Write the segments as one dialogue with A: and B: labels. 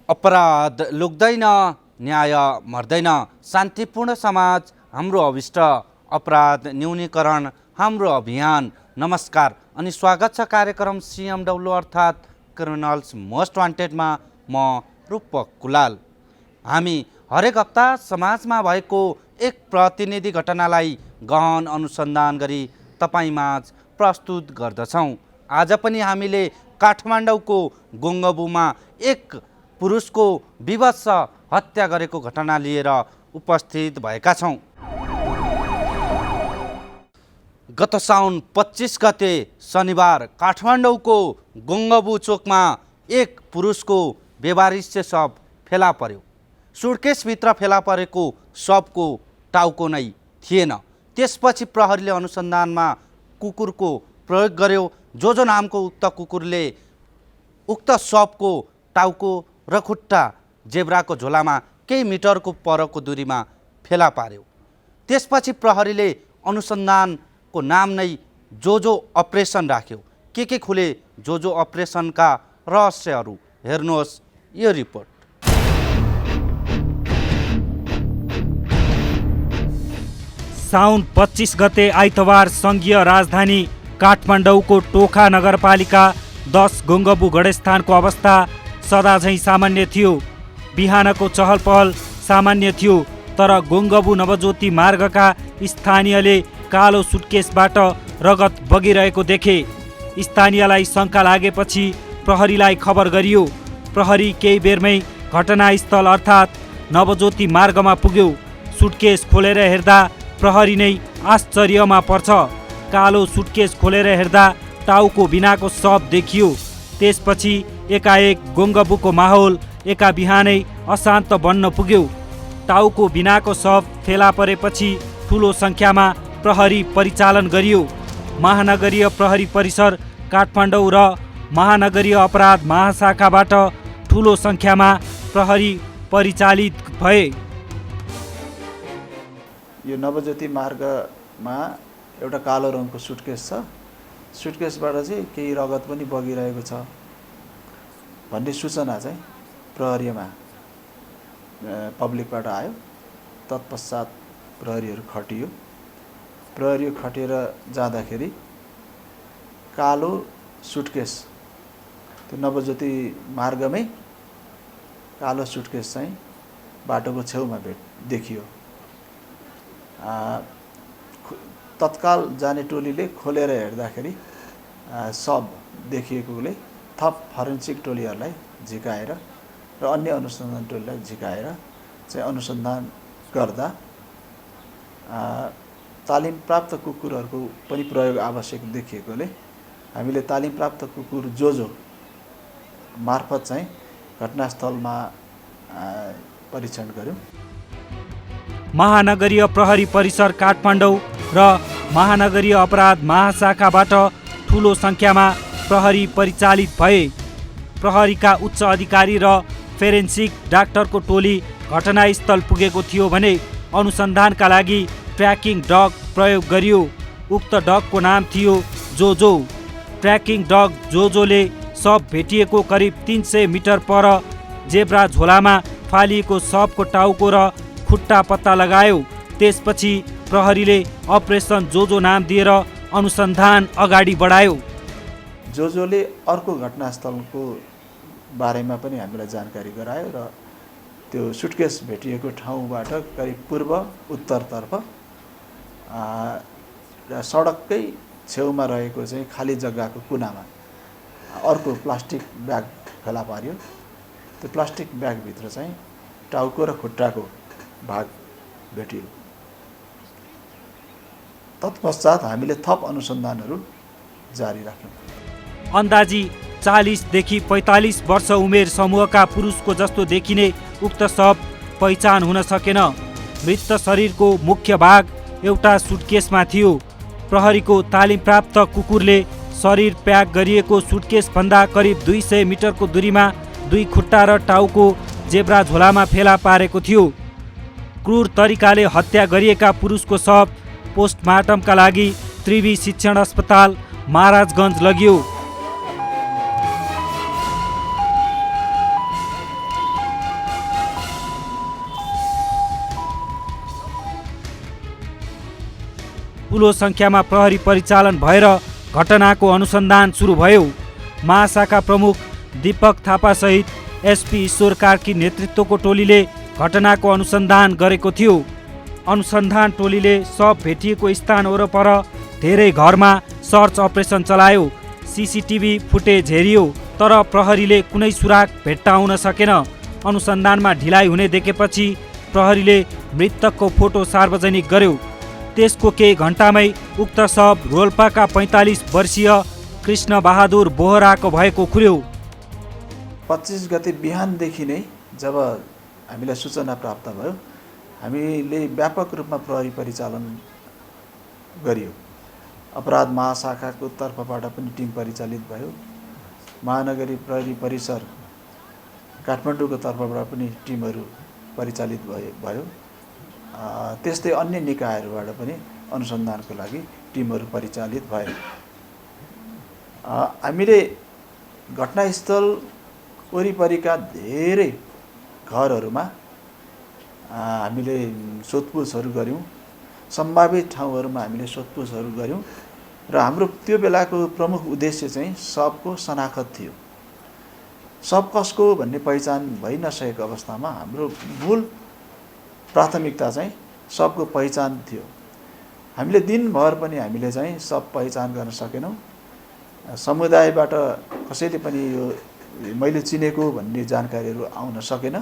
A: अपराध लुक्दैन, न्याय मर्दैन। शान्तिपूर्ण समाज हाम्रो अभिष्ट, अपराध न्यूनीकरण हाम्रो अभियान। नमस्कार अनि स्वागत छ कार्यक्रम CMW अर्थात् क्रिमिनल्स मोस्ट वान्टेडमा। म रूपक कुलाल। हामी हरेक हप्ता समाजमा भएको एक प्रतिनिधि घटनालाई गहन अनुसन्धान गरी तपाईमाझ प्रस्तुत गर्दछौँ। आज पनि हामीले काठमाडौँको गोङ्गबुमा एक पुरुषको विभत्स हत्या गरेको घटना लिएर उपस्थित भएका छौँ। गत साउन 25 गते शनिबार काठमाडौँको गोङ्गबु चोकमा एक पुरुषको बेवारिस शव फेला पर्यो। सुटकेसभित्र फेला परेको शवको टाउको नै थिएन। त्यसपछि प्रहरीले अनुसन्धानमा कुकुरको प्रयोग गर्यो। जो नामको उक्त कुकुरले उक्त शवको टाउको र खुट्टा जेब्राको झोलामा केही मिटरको परको दूरीमा फेला पार्यो। त्यसपछि प्रहरीले अनुसन्धानको नाम नै जो अपरेसन राख्यो। के खुले जो अपरेसनका रहस्यहरू, हेर्नुहोस् यो रिपोर्ट।
B: साउन 25 गते आइतबार सङ्घीय राजधानी काठमाडौँको टोखा नगरपालिका 10 गोङ्गबु गढस्थानको अवस्था सदाझैँ सामान्य थियो। बिहानको चहल पहल सामान्य थियो, तर गोङ्गबु नवज्योति मार्गका स्थानीयले कालो सुटकेसबाट रगत बगिरहेको देखे। स्थानीयलाई शङ्का लागेपछि प्रहरीलाई खबर गरियो। प्रहरी केही बेरमै घटनास्थल अर्थात् नवज्योति मार्गमा पुग्यो। सुटकेस खोलेर हेर्दा प्रहरी नै आश्चर्यमा पर्छ। कालो सुटकेस खोलेर हेर्दा टाउको बिनाको शव देखियो। त्यसपछि एकाएक गोङ्गबुको माहौल एका बिहानै अशान्त बन्न पुग्यो। टाउको बिनाको शव फेला परेपछि ठुलो सङ्ख्यामा प्रहरी परिचालन गरियो। महानगरीय प्रहरी परिसर काठमाडौँ र महानगरीय अपराध महाशाखाबाट ठुलो सङ्ख्यामा प्रहरी परिचालित भए।
C: यो नवज्योति मार्गमा एउटा कालो रङको सुटकेस छ। सुटकेसबाट चाहिँ केही रगत पनि बगिरहेको छ भन्ने सूचना चाहिँ प्रहरीमा पब्लिकबाट आयो। तत्पश्चात प्रहरीहरू खटियो। प्रहरी खटेर जाँदाखेरि कालो सुटकेस, त्यो नवज्योति मार्गमै कालो सुटकेस चाहिँ बाटोको छेउमा देखियो। तत्काल जाने टोलीले खोलेर हेर्दाखेरि शव देखिएकोले थप फरेन्सिक टोलीहरूलाई झिकाएर र अन्य अनुसन्धान टोलीलाई झिकाएर चाहिँ अनुसन्धान गर्दा तालिम प्राप्त कुकुरहरूको पनि प्रयोग आवश्यक देखिएकोले हामीले तालिम प्राप्त कुकुर जो मार्फत चाहिँ घटनास्थलमा परीक्षण गऱ्यौँ।
B: महानगरीय प्रहरी परिसर काठमाडौँ र महानगरीय अपराध महाशाखाबाट ठुलो सङ्ख्यामा प्रहरी परिचालित भए। प्रहरीका उच्च अधिकारी र फोरेन्सिक डाक्टरको टोली घटनास्थल पुगेको थियो भने अनुसन्धानका लागि ट्र्याकिङ डग प्रयोग गरियो। उक्त डगको नाम थियो जो। ट्र्याकिङ डग जोले शव भेटिएको करिब 300 मिटर पर जेब्रा झोलामा फालिएको शवको टाउको र खुट्टा पत्ता लगायो। त्यसपछि प्रहरीले अपरेसन जो नाम दिएर अनुसन्धान अगाडि बढायो।
C: जोले अर्को घटनास्थलको बारेमा पनि हामीलाई जानकारी गरायो र त्यो सुटकेस भेटिएको ठाउँबाट करिब पूर्व उत्तरतर्फ र सडककै छेउमा रहेको चाहिँ खाली जग्गाको कुनामा अर्को प्लास्टिक ब्याग फेला पार्यो। त्यो प्लास्टिक ब्यागभित्र चाहिँ टाउको र खुट्टाको भाग भेटियो। तत्पश्चात हामीले थप अनुसन्धानहरू जारी राख्यौँ।
B: अन्दाजी 40 देखि 45 वर्ष उमेर समूहका पुरुषको जस्तो देखिने उक्त शव पहिचान हुन सकेन। मृत शरीरको मुख्य भाग एउटा सुटकेसमा थियो। प्रहरीको तालिम प्राप्त कुकुरले शरीर प्याक गरिएको सुटकेसभन्दा करिब 200 मिटरको दूरीमा 2 खुट्टा र टाउको जेब्रा झोलामा फेला पारेको थियो। क्रूर तरिकाले हत्या गरिएका पुरुषको शव पोस्टमार्टमका लागि त्रिवी शिक्षण अस्पताल महाराजगञ्ज लगियो। ठुलो सङ्ख्यामा प्रहरी परिचालन भएर घटनाको अनुसन्धान सुरु भयो। महाशाखा प्रमुख दीपक थापासहित एसपी ईश्वर कार्की नेतृत्वको टोलीले घटनाको अनुसन्धान गरेको थियो। अनुसन्धान टोलीले शव भेटिएको स्थान वरपर धेरै घरमा सर्च अपरेसन चलायो। सीसीटीभी फुटेज हेरियो, तर प्रहरीले कुनै सुराग भेट्टाउन सकेन। अनुसन्धानमा ढिलाइ हुने देखेपछि प्रहरीले मृतकको फोटो सार्वजनिक गर्यो। त्यसको केही घण्टामै उक्त शव रोल्पाका 45 वर्षीय कृष्ण बहादुर बोहराको भएको खुल्यो।
C: 25 गते बिहानदेखि नै जब हामीलाई सूचना प्राप्त भयो, हामीले व्यापक रूपमा प्रहरी परिचालन गरियो। अपराध महाशाखाको तर्फबाट पनि टिम परिचालित भयो। महानगरी प्रहरी परिसर काठमाडौँको तर्फबाट पनि टिमहरू परिचालित भयो। त्यस्तै अन्य निकायहरूबाट पनि अनुसन्धानको लागि टिमहरू परिचालित भए। हामीले घटनास्थल वरिपरिका धेरै घरहरूमा हामीले सोधपुछहरू गऱ्यौँ। सम्भावित ठाउँहरूमा हामीले सोधपुछहरू गऱ्यौँ र हाम्रो त्यो बेलाको प्रमुख उद्देश्य चाहिँ शवको शनाखत थियो। शव कसको भन्ने पहिचान भइ नसकेको अवस्थामा हाम्रो मूल प्राथमिकता चाहिँ शवको पहिचान थियो। हामीले दिनभर पनि हामीले चाहिँ शव पहिचान गर्न सकेनौँ। समुदायबाट कसैले पनि यो मैले चिनेको भन्ने जानकारीहरू आउन सकेन।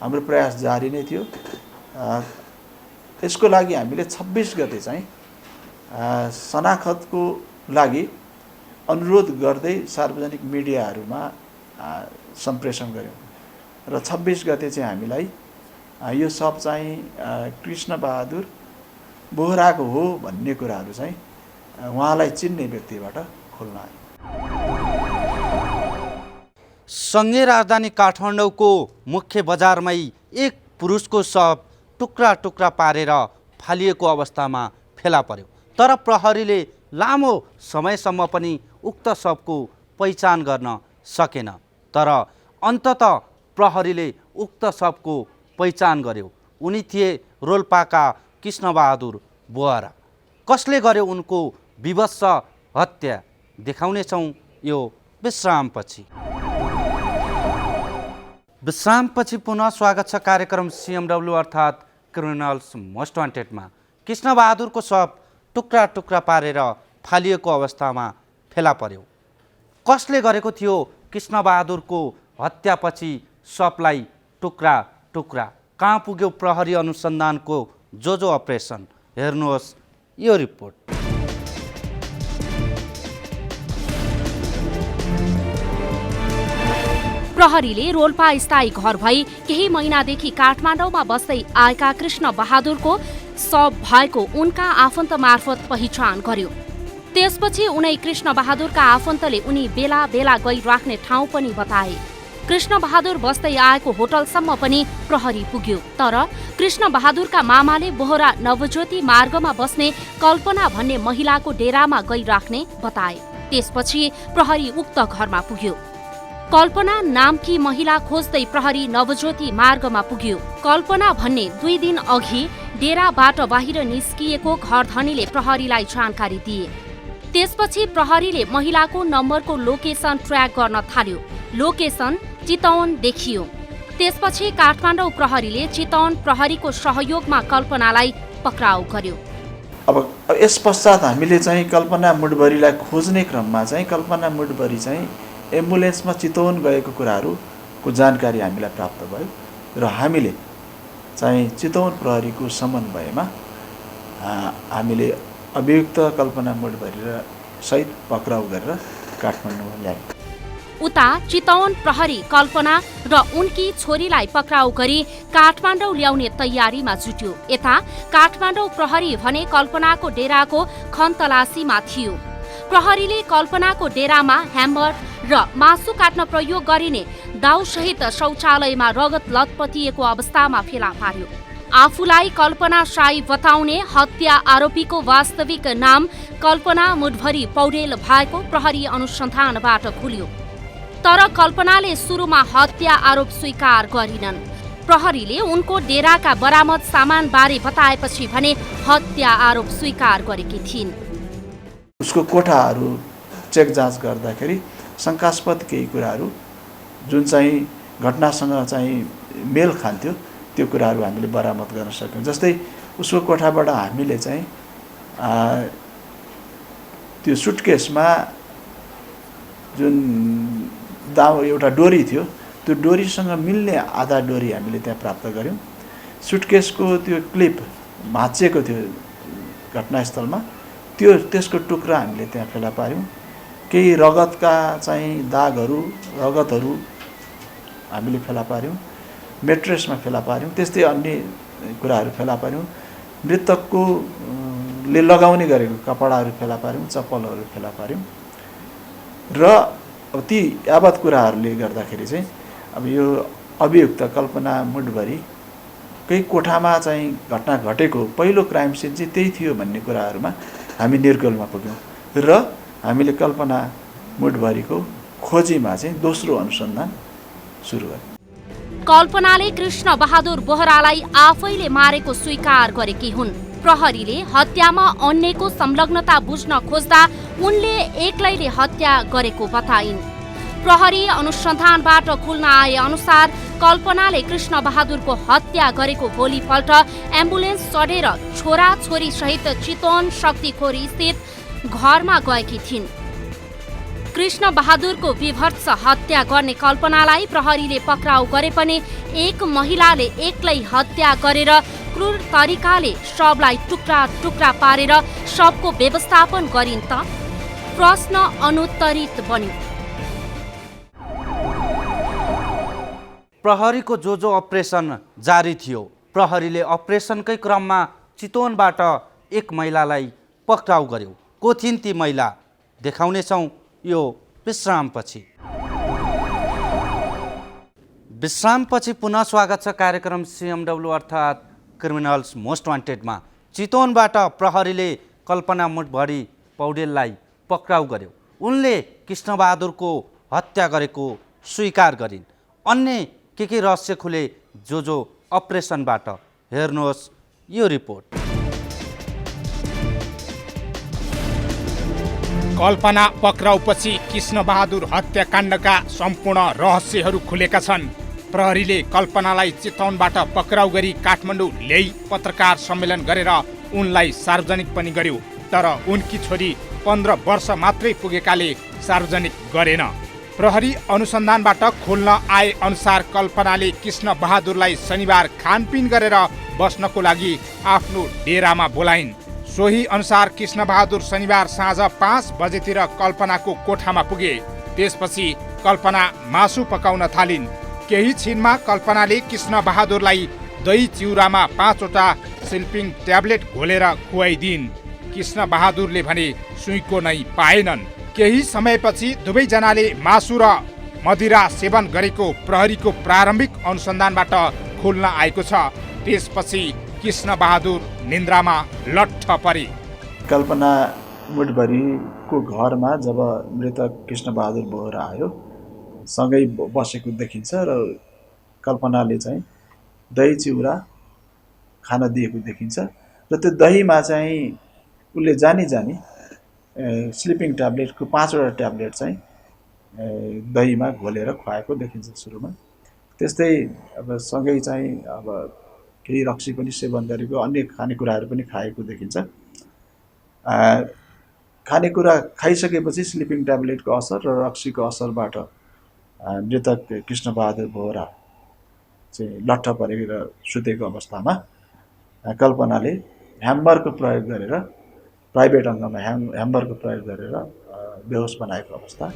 C: हाम्रो प्रयास जारी नै थियो। यसको लागि हामीले 26 गते चाहिँ शनाखतको लागि अनुरोध गर्दै सार्वजनिक मिडियाहरूमा सम्प्रेषण गऱ्यौँ र 26 गते चाहिँ हामीलाई यो शव चाहिँ कृष्ण बहादुर बोहराको हो भन्ने कुराहरू चाहिँ उहाँलाई चिन्ने व्यक्तिबाट खोल्न आयो।
A: सङ्घीय राजधानी काठमाडौँको मुख्य बजारमै एक पुरुषको शव टुक्रा टुक्रा पारेर फालिएको अवस्थामा फेला पर्यो। तर प्रहरीले लामो समयसम्म पनि उक्त शवको पहिचान गर्न सकेन। तर अन्ततः प्रहरीले उक्त शवको पहिचान गर्यो। उनी थिए रोल्पाका कृष्णबहादुर बोहरा। कसले गर्यो उनको विभत्स हत्या देखाउनेछौँ यो विश्रामपछि। विश्रामपछि पुनः स्वागत छ कार्यक्रम CMW अर्थात् क्रिमिनल्स मोस्ट वान्टेडमा। कृष्णबहादुरको शव टुक्रा टुक्रा पारेर फालिएको अवस्थामा फेला पर्यो। कसले गरेको थियो कृष्णबहादुरको हत्यापछि शवलाई टुक्रा टुक्रा? कहाँ पुग्यो प्रहरी अनुसन्धानको जो अपरेसन? हेर्नुहोस् यो रिपोर्ट।
D: प्रहरीले रोल्पा स्थायी घर भई केही महिनादेखि काठमाडौँमा बस्दै आएका कृष्ण बहादुरको शव भएको उनका आफन्त मार्फत पहिचान गर्यो। त्यसपछि उनै कृष्ण बहादुरका आफन्तले उनी बेला बेला गइराख्ने ठाउँ पनि बताए। कृष्ण बहादुर बस्दै आएको होटलसम्म पनि प्रहरी पुग्यो। तर कृष्ण बहादुरका मामाले बोहरा नवज्योति मार्गमा बस्ने कल्पना भन्ने महिलाको डेरामा गइराख्ने बताए। त्यसपछि प्रहरी उक्त घरमा पुग्यो। कल्पना नामकी महिला खोज्दै प्रहरी नवज्योति मार्गमा पुग्यो। कल्पना भन्ने 2 दिन अघि डेराबाट बाहिर निस्किएको घरधनीले प्रहरीलाई जानकारी दिए। त्यसपछि प्रहरीले महिलाको नम्बरको लोकेसन ट्र्याक गर्न थाल्यो। लोकेसन चितवन देखियो। त्यसपछि काठमाडौँ प्रहरीले चितवन प्रहरीको सहयोगमा कल्पनालाई पक्राउ गर्यो।
C: अब यस पश्चात हामीले चाहिँ कल्पना मुडभरीलाई खोज्ने क्रममा चाहिँ कल्पना मुडभरी चाहिँ एम्बुलेन्समा चितवन गएको कुराहरूको जानकारी हामीलाई प्राप्त भयो र हामीले चाहिँ चितवन प्रहरीको समन्वयमा हामीले अभियुक्त कल्पना मुडभरी सहित पक्राउ गरेर काठमाडौँ ल्यायौँ।
D: उता चितवन प्रहरी कल्पना र उनकी छोरीलाई पक्राउ गरी काठमाडौँ ल्याउने तयारीमा जुट्यो। यता काठमाडौँ प्रहरी भने कल्पनाको डेराको खनतलासीमा थियो। प्रहरीले कल्पनाको डेरामा ह्याम्बर र मासु काट्न प्रयोग गरिने दाउसहित शौचालयमा रगत लतपतिएको अवस्थामा फेला पार्यो। आफूलाई कल्पना साई बताउने हत्या आरोपीको वास्तविक नाम कल्पना मुडभरी पौडेल भएको प्रहरी अनुसन्धानबाट खुल्यो। तर कल्पनाले सुरुमा हत्या आरोप स्वीकार गरिनन्। प्रहरीले उनको डेराका बरामद सामानबारे बताएपछि भने हत्या आरोप स्वीकार गरेकी थिइन्।
C: उसको कोठाहरू चेक जाँच गर्दाखेरि शङ्कास्पद केही कुराहरू जुन चाहिँ घटनासँग चाहिँ मेल खान्थ्यो त्यो कुराहरू हामीले बरामद गर्न सक्यौँ। जस्तै उसको कोठाबाट हामीले चाहिँ त्यो सुटकेसमा जुन एउटा डोरी थियो त्यो डोरीसँग मिल्ने आधा डोरी हामीले त्यहाँ प्राप्त गऱ्यौँ। सुटकेसको त्यो क्लिप भाँचिएको थियो घटनास्थलमा, त्यसको टुक्रा हामीले त्यहाँ फेला पार्यौँ। केही रगतका चाहिँ दागहरू रगतहरू हामीले फेला पार्यौँ, मेट्रेसमा फेला पार्यौँ, त्यस्तै अन्य कुराहरू फेला पार्यौँ। मृतकको ले लगाउने गरेको कपडाहरू फेला पार्यौँ, चप्पलहरू फेला पार्यौँ। र अब ती यावत कुराहरूले गर्दाखेरि चाहिँ अब यो अभियुक्त कल्पना मुडभरीकै कोठामा चाहिँ घटना घटेको पहिलो क्राइम सिन चाहिँ त्यही थियो भन्ने कुराहरूमा हामी निर्गोलमा पुग्यौँ र हामीले कल्पना मुडभरीको खोजीमा चाहिँ दोस्रो अनुसन्धान सुरु गर्यौँ।
D: कल्पनाले कृष्ण बहादुर बोहरालाई आफैले मारेको स्वीकार गरेकी हुन्। प्रहरीले हत्यामा अन्यको संलग्नता बुझ्न खोज्दा उनले एक्लैले हत्या गरेको बताइन्। प्रहरी अनुसन्धानबाट खुल्न आए अनुसार कल्पनाले कृष्ण बहादुरको हत्या गरेको भोलिपल्ट एम्बुलेन्स चढेर छोराछोरी सहित चितवन शक्तिखोरी स्थित घरमा गएकी थिइन्। कृष्ण बहादुरको विभत्स हत्या गर्ने कल्पनालाई प्रहरीले पक्राउ गरे पनि एक महिलाले एक्लै हत्या गरेर क्रूर तरिकाले शवलाई टुक्रा टुक्रा पारेर शवको व्यवस्थापन गरिन् त प्रश्न अनुत्तरित बन्यो।
A: प्रहरीको जो अपरेसन जारी थियो। प्रहरीले अपरेसनकै क्रममा चितवनबाट एक महिलालाई पक्राउ गर्यो। को थिइन् ती महिला देखाउनेछौँ यो विश्रामपछि। विश्रामपछि पुनः स्वागत छ कार्यक्रम CMW अर्थात् क्रिमिनल्स मोस्ट वान्टेडमा। चितवनबाट प्रहरीले कल्पना मुडभरी पौडेललाई पक्राउ गर्यो। उनले कृष्णबहादुरको हत्या गरेको स्वीकार गरिन्। अन्य के रहस्य खुले जो अपरेसनबाट हेर्नुहोस् यो रिपोर्ट।
E: कल्पना पक्राउपछि कृष्णबहादुर हत्याकाण्डका सम्पूर्ण रहस्यहरू खुलेका छन्। प्रहरीले कल्पनालाई चितवनबाट पक्राउ गरी काठमाडौँ ल्याई पत्रकार सम्मेलन गरेर उनलाई सार्वजनिक पनि गर्यो। तर उनकी छोरी 15 वर्ष मात्रै पुगेकाले सार्वजनिक गरेन। प्रहरी अनुसन्धानबाट खोल्न आए अनुसार कल्पनाले कृष्णबहादुरलाई शनिबार खानपिन गरेर बस्नको लागि आफ्नो डेरामा बोलाइन्। सोही अनुसार कृष्णबहादुर शनिबार साँझ 5 बजेतिर कल्पनाको कोठामा पुगे। त्यसपछि कल्पना मासु पकाउन थालिन्। केही छिनमा कल्पनाले कृष्णबहादुरलाई दही चिउरामा 5 वटा स्लिपिङ ट्याब्लेट घोलेर खुवाइदिन्। कृष्णबहादुरले भने सुइँको नै पाएनन्। केही समयपछि दुवैजनाले मासु र मदिरा सेवन गरेको प्रहरीको प्रारम्भिक अनुसन्धानबाट खुल्न आएको छ। त्यसपछि कृष्णबहादुर निन्द्रामा लट्ठ परे।
C: कल्पना मुडभरीको घरमा जब मृतक कृष्णबहादुर बोहरा आयो सँगै बसेको देखिन्छ र कल्पनाले चाहिँ दही चिउरा खान दिएको देखिन्छ र त्यो दहीमा चाहिँ उसले जानी स्लिपिङ ट्याब्लेटको 5 वटा ट्याब्लेट चाहिँ दहीमा घोलेर खुवाएको देखिन्छ सुरुमा। त्यस्तै अब सँगै चाहिँ अब केही रक्सी पनि सेवन गरेको, अन्य खानेकुराहरू पनि खाएको देखिन्छ। खानेकुरा खाइसकेपछि स्लिपिङ ट्याब्लेटको असर र रक्सीको असरबाट मृतक कृष्णबहादुर बोहरा चाहिँ लट्ठ परेर सुतेको अवस्थामा कल्पनाले ह्यामरको प्रयोग गरेर प्राइभेट अङ्गमा ह्यामरको प्रयोग गरेर बेहोस बनाएको अवस्था।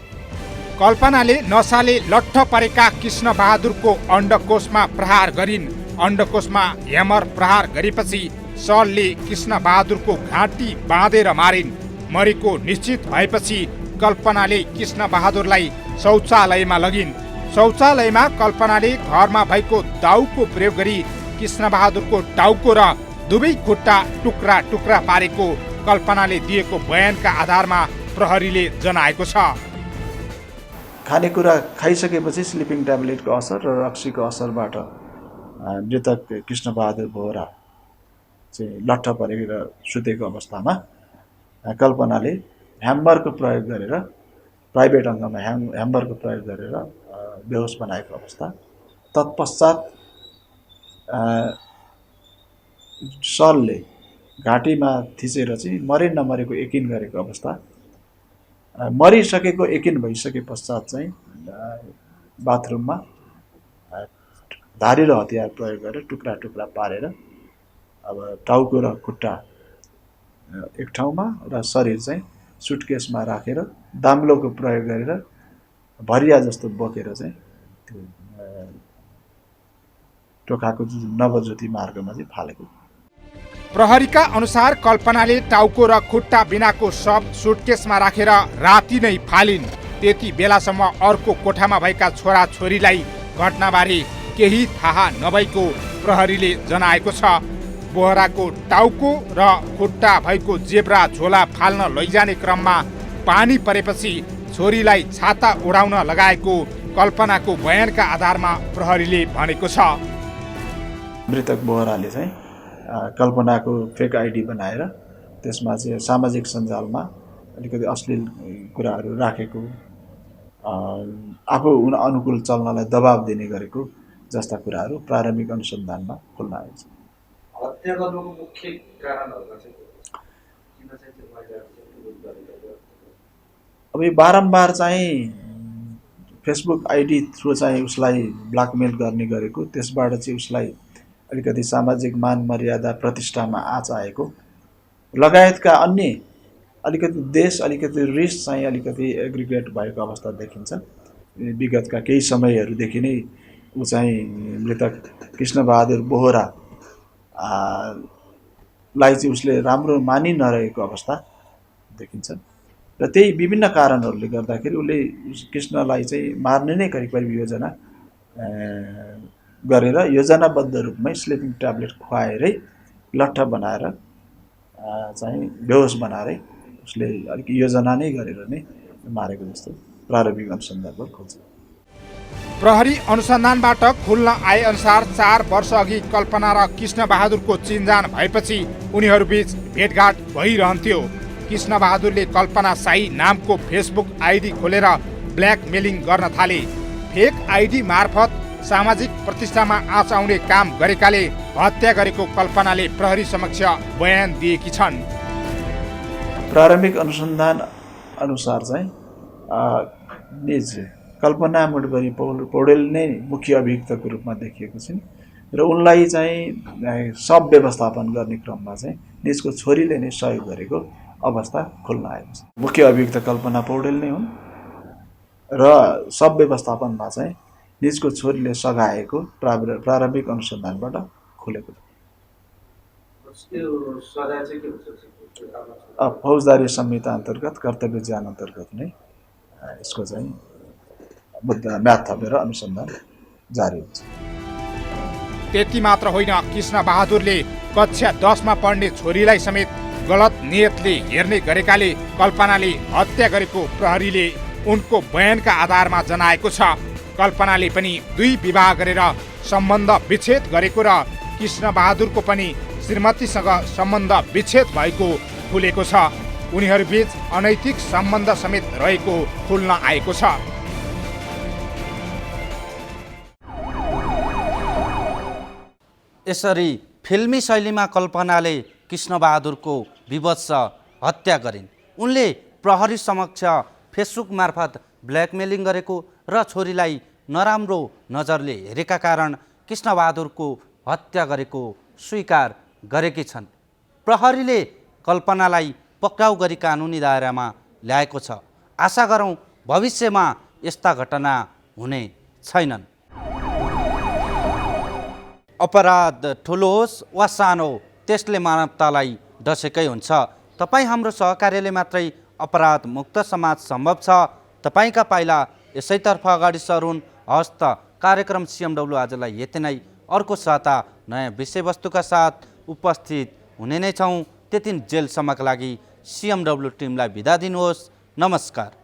E: कल्पनाले नसाले लट्ठ परेका कृष्णबहादुरको अण्डकोशमा प्रहार गरिन्। अण्डकोशमा ह्यामर प्रहार गरेपछि शलले कृष्णबहादुरको घाँटी बाँधेर मारिन्। मरेको निश्चित भएपछि कल्पनाले कृष्णबहादुरलाई शौचालयमा लगिन्। शौचालयमा कल्पनाले घरमा भएको दाउको प्रयोग गरी कृष्णबहादुरको टाउको र दुवै खुट्टा टुक्रा टुक्रा पारेको कल्पनाले दिएको बयानका आधारमा प्रहरीले जनाएको छ।
C: खानेकुरा खाइसकेपछि स्लिपिङ ट्याब्लेटको असर र रक्सीको असरबाट मृतक कृष्णबहादुर बोहरा चाहिँ लट्ठ परेर सुतेको अवस्थामा कल्पनाले ह्यामरको प्रयोग गरेर प्राइभेट अङ्गमा ह्यामरको प्रयोग गरेर बेहोस बनाएको अवस्था। तत्पश्चात सरले घाँटीमा थिचेर चाहिँ मरे नमरेको यकिन गरेको अवस्था। मरिसकेको यकिन भइसके पश्चात चाहिँ बाथरुममा धारिलो हतियार प्रयोग गरेर टुक्रा टुक्रा पारेर अब टाउको र खुट्टा एक ठाउँमा र शरीर चाहिँ सुटकेसमा राखेर दाम्लोको प्रयोग गरेर भरिया जस्तो बोकेर चाहिँ त्यो टोखाको नवज्योति मार्गमा चाहिँ फालेको।
E: प्रहरीका अनुसार कल्पनाले टाउको र खुट्टा बिनाको शव सुटकेसमा राखेर राति नै फालिन्। त्यति बेलासम्म अर्को कोठामा भएका छोरा छोरीलाई घटनाबारे केही थाहा नभएको प्रहरीले जनाएको छ। बोहराको टाउको र खुट्टा भएको जेब्रा झोला फाल्न लैजाने क्रममा पानी परेपछि छोरीलाई छाता उडाउन लगाएको कल्पनाको बयानका आधारमा प्रहरीले भनेको छ।
C: मृतक बोहराले चाहिँ कल्पनाको फेक आइडी बनाएर त्यसमा चाहिँ सामाजिक सञ्जालमा अलिकति अश्लील कुराहरू राखेको, आफू अनुकूल चल्नलाई दबाब दिने गरेको जस्ता कुराहरू प्रारम्भिक अनुसन्धानमा खुल्न आएको छ।
A: हत्या गर्नुको मुख्य कारणहरुमा चाहिँ किन चाहिँ त्यो महिलाहरुले विरोध गरेको?
C: अब यो बारम्बार चाहिँ फेसबुक आइडी थ्रु चाहिँ उसलाई ब्ल्याकमेल गर्ने गरेको, त्यसबाट चाहिँ उसलाई अलिकति सामाजिक मान मर्यादा प्रतिष्ठामा आँच आएको लगायतका अन्य अलिकति देश अलिकति रिस चाहिँ अलिकति एग्रिगेट भएको अवस्था देखिन्छ। विगतका केही समयहरूदेखि नै ऊ चाहिँ मृतक कृष्णबहादुर बोहरा लाई चाहिँ उसले राम्रो मानि नरहेको अवस्था देखिन्छ र त्यही विभिन्न कारणहरूले गर्दाखेरि उसले कृष्णलाई चाहिँ मार्ने नै करिब करिब योजना गरेर योजनाबद्ध रूपमै स्लिपिङ ट्याब्लेट खुवाएरै लट्ठ बनाएर चाहिँ बेहोस बनाएरै उसले अलिक योजना नै गरेर नै मारेको जस्तो प्रारम्भिक अनुसन्धानबाट खोज्छ।
E: प्रहरी अनुसन्धानबाट खुल्न आए अनुसार 4 वर्ष अघि कल्पना र कृष्णबहादुरको चिनजान भएपछि उनीहरूबीच भेटघाट भइरहन्थ्यो। कृष्णबहादुरले कल्पना साई नामको फेसबुक आइडी खोलेर ब्ल्याकमेलिङ गर्न थाले। फेक आइडी मार्फत सामाजिक प्रतिष्ठामा आँच आउने काम गरेकाले हत्या गरेको कल्पनाले प्रहरी समक्ष बयान दिएकी छन्।
C: प्रारम्भिक अनुसन्धान अनुसार चाहिँ निज कल्पना मुडबरी पौडेल नै मुख्य अभियुक्तको रूपमा देखिएको छिन् र उनलाई चाहिँ सब व्यवस्थापन गर्ने क्रममा चाहिँ निजको छोरीले नै सहयोग गरेको अवस्था खुल्न आएको छ। मुख्य अभियुक्त कल्पना पौडेल नै हुन् र सब व्यवस्थापनमा चाहिँ निजको छोरीले सघाएको प्रारम्भिक अनुसन्धानबाट खुलेको छ। फौजदारी संहिता अन्तर्गत कर्तव्य ज्यान अन्तर्गत नै यसको चाहिँ म्याद थपेर अनुसन्धान जारी हुन्छ।
E: त्यति मात्र होइन, कृष्णबहादुरले कक्षा 10 मा पढ्ने छोरीलाई समेत गलत नियतले हेर्ने गरेकाले कल्पनाले हत्या गरेको प्रहरीले उनको बयानका आधारमा जनाएको छ। कल्पनाले पनि 2 विवाह गरेर सम्बन्ध विच्छेद गरेको र कृष्णबहादुरको पनि श्रीमतीसँग सम्बन्ध विच्छेद भएको खुलेको छ। उनीहरूबीच अनैतिक सम्बन्ध समेत रहेको खुल्न आएको छ।
A: यसरी फिल्मी शैलीमा कल्पनाले कृष्णबहादुरको विभत्स हत्या गरिन्। उनले प्रहरी समक्ष फेसबुक मार्फत ब्ल्याकमेलिङ गरेको र छोरीलाई नराम्रो नजरले हेरेका कारण कृष्णबहादुरको हत्या गरेको स्वीकार गरेकी छन्। प्रहरीले कल्पनालाई पक्राउ गरी कानुनी दायरामा ल्याएको छ। आशा गरौँ भविष्यमा यस्ता घटना हुने छैनन्। अपराध ठुलो होस् वा सानो, त्यसले मानवतालाई डसेकै हुन्छ। तपाईँ हाम्रो सहकार्यले मात्रै अपराध मुक्त समाज सम्भव छ। तपाईँका पाइला यसैतर्फ अगाडि सरुन्। हस्त कार्यक्रम CMW आजलाई यति नै। अर्को साता नयाँ विषयवस्तुका साथ उपस्थित हुने नै छौँ। त्यति जेलसम्मका लागि CMW टिमलाई बिदा दिनुहोस्। नमस्कार।